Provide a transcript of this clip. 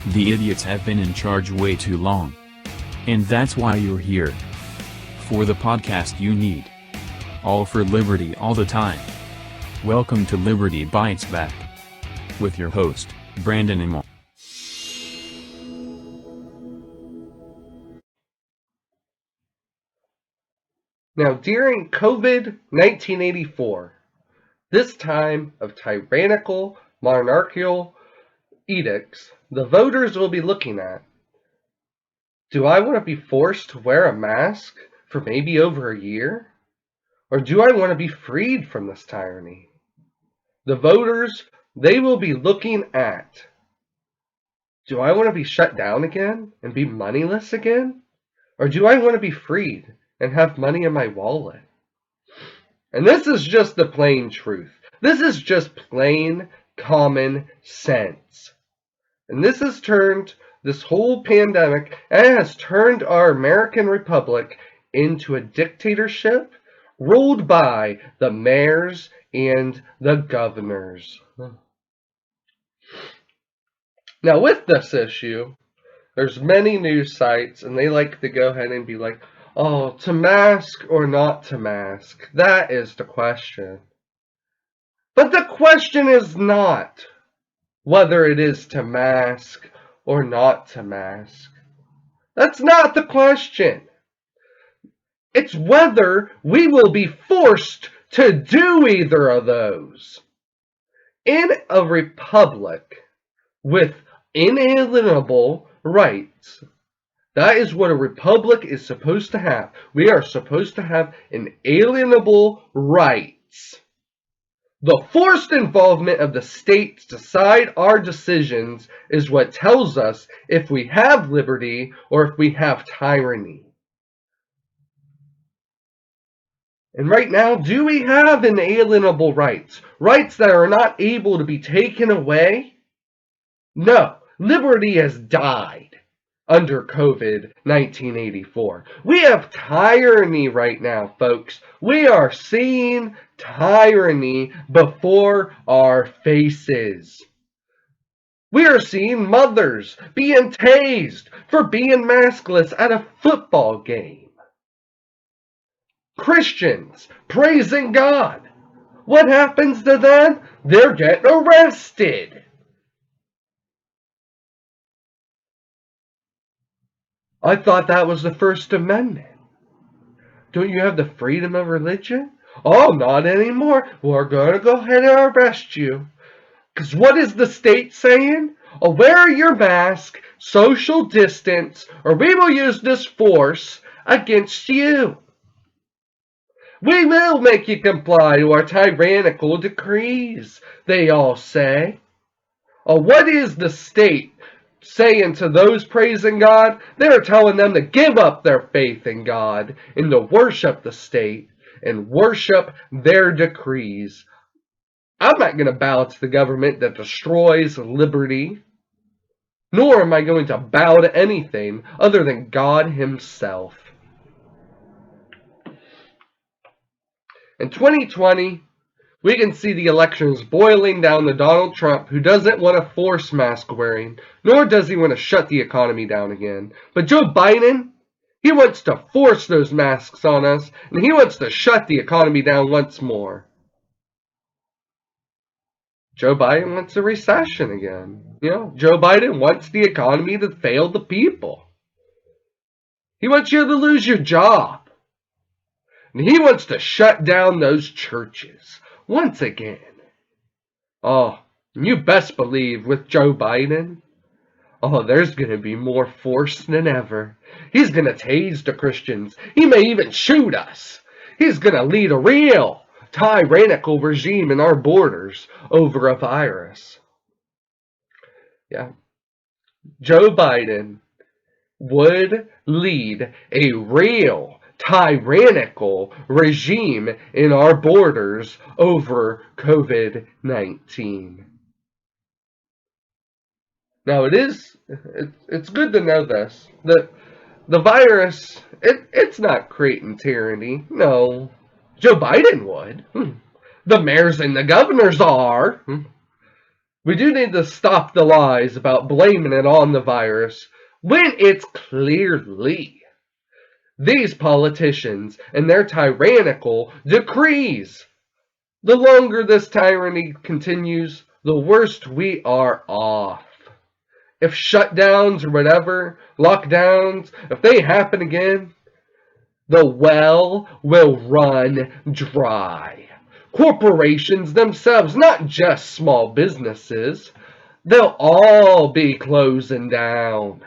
The idiots have been in charge way too long. And that's why you're here. For the podcast you need. All for liberty all the time. Welcome to Liberty Bites Back. With your host, Brandon and Mo. Now, during COVID 1984, this time of tyrannical monarchical edicts, the voters will be looking at, do I want to be forced to wear a mask for maybe over a year? Or do I want to be freed from this tyranny? The voters, they will be looking at, do I want to be shut down again and be moneyless again? Or do I want to be freed and have money in my wallet? And this is just the plain truth. This is just plain common sense. And this has turned this whole pandemic, and it has turned our American Republic into a dictatorship ruled by the mayors and the governors. Now, with this issue, there's many news sites, and they like to go ahead and be like, oh, to mask or not to mask? That is the question. But the question is not whether it is to mask or not to mask. That's not the question. It's whether we will be forced to do either of those. In a republic with inalienable rights, that is what a republic is supposed to have. We are supposed to have inalienable rights. The forced involvement of the state to decide our decisions is what tells us if we have liberty or if we have tyranny. And right now, do we have inalienable rights? Rights that are not able to be taken away? No, liberty has died under COVID 1984. We have tyranny right now, folks. We are seeing tyranny before our faces. We are seeing mothers being tased for being maskless at a football game. Christians praising God. What happens to them? They're getting arrested. I thought that was the First Amendment. Don't you have the freedom of religion? Oh, not anymore. We're going to go ahead and arrest you. Because what is the state saying? Oh, wear your mask, social distance, or we will use this force against you. We will make you comply to our tyrannical decrees, they all say. Oh, what is the state saying to those praising God? They're telling them to give up their faith in God and to worship the state and worship their decrees. I'm not going to bow to the government that destroys liberty, nor am I going to bow to anything other than God himself. In 2020, we can see the elections boiling down to Donald Trump, who doesn't want to force mask wearing, nor does he want to shut the economy down again. But Joe Biden, he wants to force those masks on us, and he wants to shut the economy down once more. Joe Biden wants a recession again. Joe Biden wants the economy to fail the people. He wants you to lose your job. And he wants to shut down those churches once again. Oh, you best believe with Joe Biden, there's going to be more force than ever. He's going to tase the Christians. He may even shoot us. He's going to lead a real tyrannical regime in our borders over a virus. Yeah. Joe Biden would lead a real tyrannical regime in our borders over COVID-19. Now it's good to know this, that the virus, it's not creating tyranny. No, Joe Biden would. The mayors and the governors are. We do need to stop the lies about blaming it on the virus when it's clearly these politicians and their tyrannical decrees. The longer this tyranny continues, the worse we are off. If shutdowns or whatever, lockdowns, if they happen again, the well will run dry. Corporations themselves, not just small businesses, they'll all be closing down.